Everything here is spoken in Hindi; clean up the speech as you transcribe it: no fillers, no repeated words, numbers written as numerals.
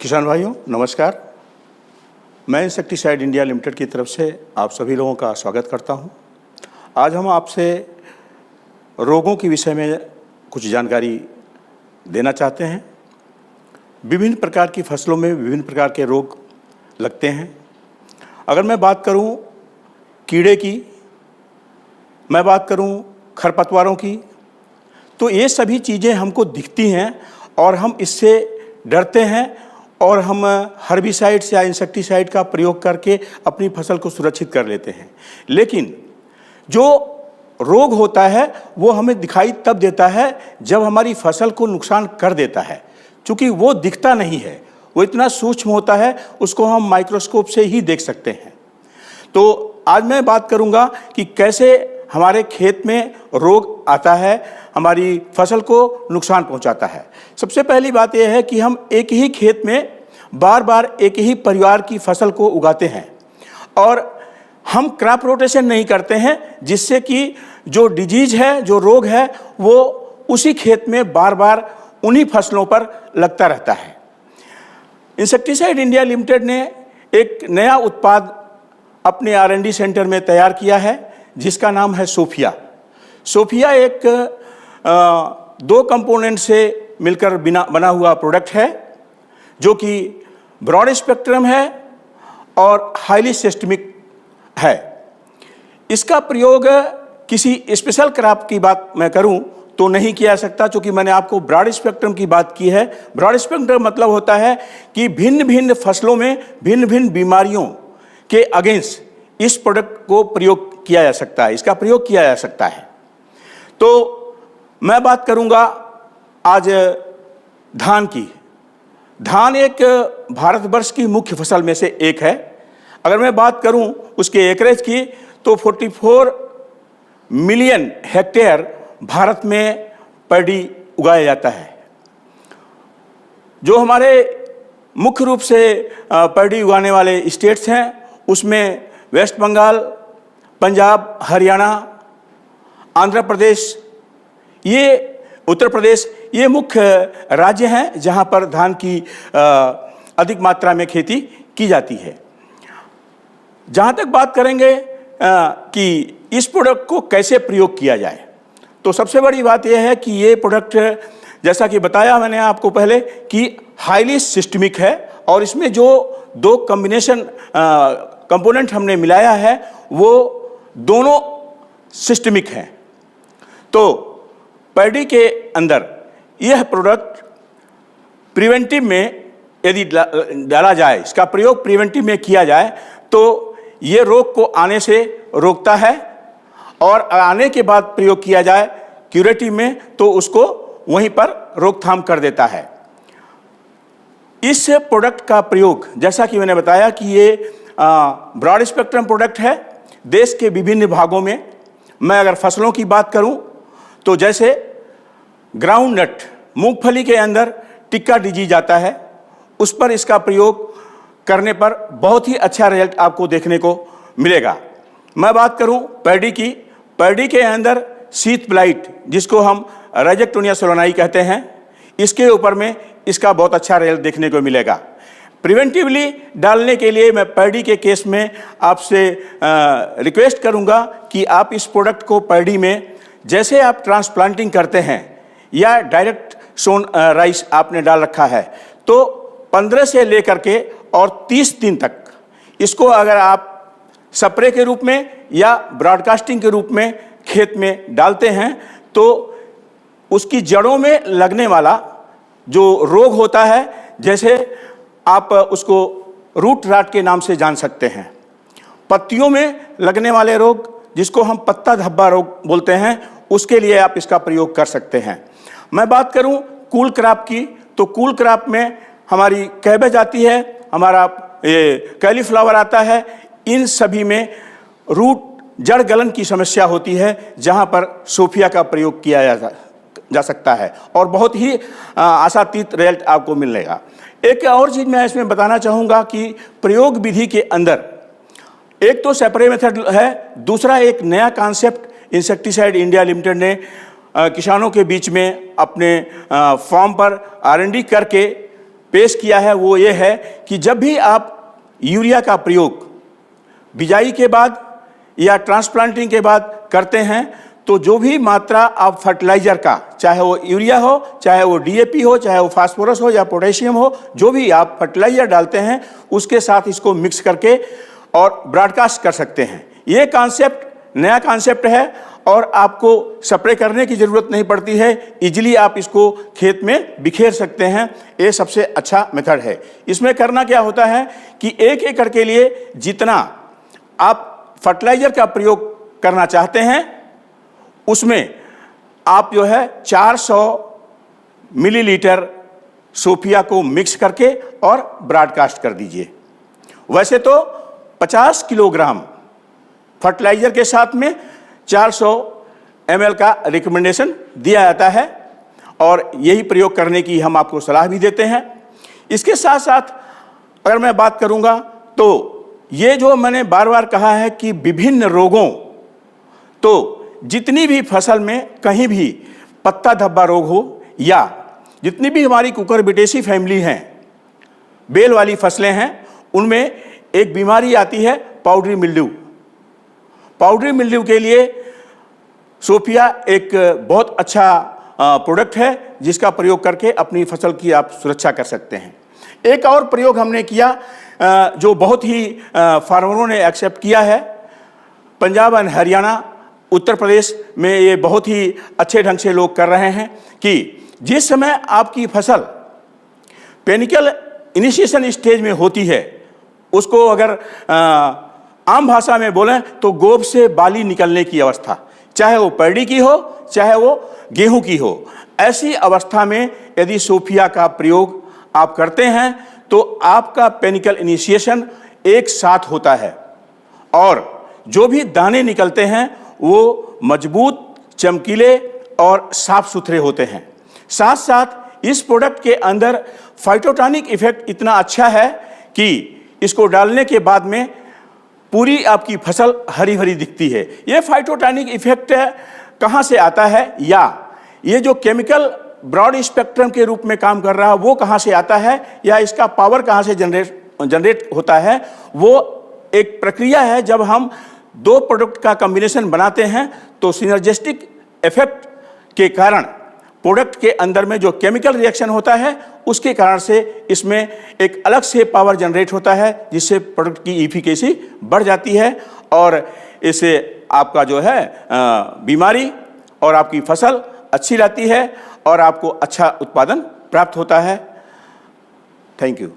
किसान भाइयों नमस्कार। मैं इंसेक्टिसाइड इंडिया लिमिटेड की तरफ से आप सभी लोगों का स्वागत करता हूं। आज हम आपसे रोगों के विषय में कुछ जानकारी देना चाहते हैं। विभिन्न प्रकार की फसलों में विभिन्न प्रकार के रोग लगते हैं। अगर मैं बात करूं कीड़े की, मैं बात करूं खरपतवारों की, तो ये सभी चीज़ें हमको दिखती हैं और हम इससे डरते हैं और हम हर्बिसाइड्स या इंसेक्टिसाइड का प्रयोग करके अपनी फसल को सुरक्षित कर लेते हैं। लेकिन जो रोग होता है वो हमें दिखाई तब देता है जब हमारी फसल को नुकसान कर देता है। चूँकि वो दिखता नहीं है, वो इतना सूक्ष्म होता है, उसको हम माइक्रोस्कोप से ही देख सकते हैं। तो आज मैं बात करूंगा कि कैसे हमारे खेत में रोग आता है, हमारी फसल को नुकसान पहुंचाता है। सबसे पहली बात यह है कि हम एक ही खेत में बार बार एक ही परिवार की फसल को उगाते हैं और हम क्रॉप रोटेशन नहीं करते हैं, जिससे कि जो डिजीज है, जो रोग है, वो उसी खेत में बार बार उन्हीं फसलों पर लगता रहता है। इंसेक्टिसाइड इंडिया लिमिटेड ने एक नया उत्पाद अपने R&D सेंटर में तैयार किया है जिसका नाम है सोफिया। सोफिया एक दो कंपोनेंट से मिलकर बना हुआ प्रोडक्ट है जो कि ब्रॉड स्पेक्ट्रम है और हाईली सिस्टमिक है। इसका प्रयोग किसी स्पेशल क्रॉप की बात मैं करूं तो नहीं किया जा सकता, क्योंकि मैंने आपको ब्रॉड स्पेक्ट्रम की बात की है। ब्रॉड स्पेक्ट्रम मतलब होता है कि भिन्न भिन्न फसलों में भिन्न भिन्न बीमारियों के अगेंस्ट इस प्रोडक्ट को प्रयोग किया जा सकता है, इसका प्रयोग किया जा सकता है। तो मैं बात करूंगा आज धान की। धान एक भारतवर्ष की मुख्य फसल में से एक है। अगर मैं बात करूं उसके एकरेज की तो 44 मिलियन हेक्टेयर भारत में पैडी उगाया जाता है। जो हमारे मुख्य रूप से पैडी उगाने वाले स्टेट्स हैं उसमें वेस्ट बंगाल, पंजाब, हरियाणा, आंध्र प्रदेश, ये उत्तर प्रदेश, ये मुख्य राज्य हैं जहां पर धान की अधिक मात्रा में खेती की जाती है। जहां तक बात करेंगे कि इस प्रोडक्ट को कैसे प्रयोग किया जाए, तो सबसे बड़ी बात यह है कि ये प्रोडक्ट, जैसा कि बताया मैंने आपको पहले, कि हाईली सिस्टमिक है और इसमें जो दो कॉम्बिनेशन कंपोनेंट हमने मिलाया है वो दोनों सिस्टमिक हैं। तो पैडी के अंदर यह प्रोडक्ट प्रिवेंटिव में यदि डाला जाए, इसका प्रयोग प्रिवेंटिव में किया जाए तो ये रोग को आने से रोकता है और आने के बाद प्रयोग किया जाए क्यूरेटिव में तो उसको वहीं पर रोकथाम कर देता है। इस प्रोडक्ट का प्रयोग, जैसा कि मैंने बताया कि ये ब्रॉड स्पेक्ट्रम प्रोडक्ट है देश के विभिन्न भागों में। मैं अगर फसलों की बात करूं तो जैसे ग्राउंड नट, मूंगफली के अंदर टिक्का डिजीज आता है, उस पर इसका प्रयोग करने पर बहुत ही अच्छा रिजल्ट आपको देखने को मिलेगा। मैं बात करूं पैडी की, पैडी के अंदर शीत ब्लाइट, जिसको हम राइजेक्टोनिया सोलानाई कहते हैं, इसके ऊपर में इसका बहुत अच्छा रिजल्ट देखने को मिलेगा। प्रिवेंटिवली डालने के लिए मैं पैडी के केस में आपसे रिक्वेस्ट करूंगा कि आप इस प्रोडक्ट को पैडी में, जैसे आप ट्रांसप्लांटिंग करते हैं या डायरेक्ट सोन राइस आपने डाल रखा है, तो 15 से लेकर के और 30 दिन तक इसको अगर आप स्प्रे के रूप में या ब्रॉडकास्टिंग के रूप में खेत में डालते हैं तो उसकी जड़ों में लगने वाला जो रोग होता है, जैसे आप उसको रूट राट के नाम से जान सकते हैं, पत्तियों में लगने वाले रोग जिसको हम पत्ता धब्बा रोग बोलते हैं, उसके लिए आप इसका प्रयोग कर सकते हैं। मैं बात करूं कूल क्रॉप की, तो कूल क्रॉप में हमारी कैबेज आती है, हमारा ये कैलीफ्लावर आता है। इन सभी में रूट जड़ गलन की समस्या होती है, जहां पर सोफिया का प्रयोग किया जा सकता है और बहुत ही आशातीत रिजल्ट आपको मिलेगा। एक और चीज़ मैं इसमें बताना चाहूँगा कि प्रयोग विधि के अंदर एक तो स्प्रे मेथड है, दूसरा एक नया कॉन्सेप्ट इंसेक्टिसाइड इंडिया लिमिटेड ने किसानों के बीच में अपने फॉर्म पर R&D करके पेश किया है वो ये है कि जब भी आप यूरिया का प्रयोग बिजाई के बाद या ट्रांसप्लांटिंग के बाद करते हैं तो जो भी मात्रा आप फर्टिलाइजर का, चाहे वो यूरिया हो, चाहे वो डीएपी हो, चाहे वो फास्फोरस हो या पोटेशियम हो, जो भी आप फर्टिलाइजर डालते हैं उसके साथ इसको मिक्स करके और ब्रॉडकास्ट कर सकते हैं। ये कॉन्सेप्ट नया कॉन्सेप्ट है और आपको स्प्रे करने की ज़रूरत नहीं पड़ती है, इजीली आप इसको खेत में बिखेर सकते हैं। ये सबसे अच्छा मेथड है। इसमें करना क्या होता है कि 1 एकड़ के लिए जितना आप फर्टिलाइजर का प्रयोग करना चाहते हैं उसमें आप जो है 400 मिलीलीटर सोफिया को मिक्स करके और ब्रॉडकास्ट कर दीजिए। वैसे तो 50 किलोग्राम फर्टिलाइजर के साथ में 400 ml का रिकमेंडेशन दिया जाता है और यही प्रयोग करने की हम आपको सलाह भी देते हैं। इसके साथ साथ अगर मैं बात करूंगा तो ये जो मैंने बार बार कहा है कि विभिन्न रोगों, तो जितनी भी फसल में कहीं भी पत्ता धब्बा रोग हो या जितनी भी हमारी कुकुरबिटेसी फैमिली हैं, बेल वाली फसलें हैं, उनमें एक बीमारी आती है पाउडरी मिल्ड्यू। पाउडरी मिल्ड्यू के लिए सोफिया एक बहुत अच्छा प्रोडक्ट है जिसका प्रयोग करके अपनी फसल की आप सुरक्षा कर सकते हैं। एक और प्रयोग हमने किया जो बहुत ही फार्मरों ने एक्सेप्ट किया है, पंजाब एंड हरियाणा, उत्तर प्रदेश में ये बहुत ही अच्छे ढंग से लोग कर रहे हैं कि जिस समय आपकी फसल पेनिकल इनिशिएशन स्टेज में होती है, उसको अगर आम भाषा में बोलें तो गोब से बाली निकलने की अवस्था, चाहे वो पैडी की हो चाहे वो गेहूं की हो, ऐसी अवस्था में यदि सोफिया का प्रयोग आप करते हैं तो आपका पेनिकल इनिशिएशन एक साथ होता है और जो भी दाने निकलते हैं वो मजबूत, चमकीले और साफ सुथरे होते हैं। साथ साथ इस प्रोडक्ट के अंदर फाइटोटॉनिक इफेक्ट इतना अच्छा है कि इसको डालने के बाद में पूरी आपकी फसल हरी भरी दिखती है। ये फाइटोटॉनिक इफेक्ट कहाँ से आता है या ये जो केमिकल ब्रॉड स्पेक्ट्रम के रूप में काम कर रहा है वो कहाँ से आता है या इसका पावर कहाँ से जनरेट होता है, वो एक प्रक्रिया है। जब हम 2 प्रोडक्ट का कॉम्बिनेशन बनाते हैं तो सिनर्जिस्टिक इफेक्ट के कारण प्रोडक्ट के अंदर में जो केमिकल रिएक्शन होता है उसके कारण से इसमें एक अलग से पावर जनरेट होता है जिससे प्रोडक्ट की इफिकेसी बढ़ जाती है और इससे आपका जो है बीमारी और आपकी फसल अच्छी रहती है और आपको अच्छा उत्पादन प्राप्त होता है। Thank you.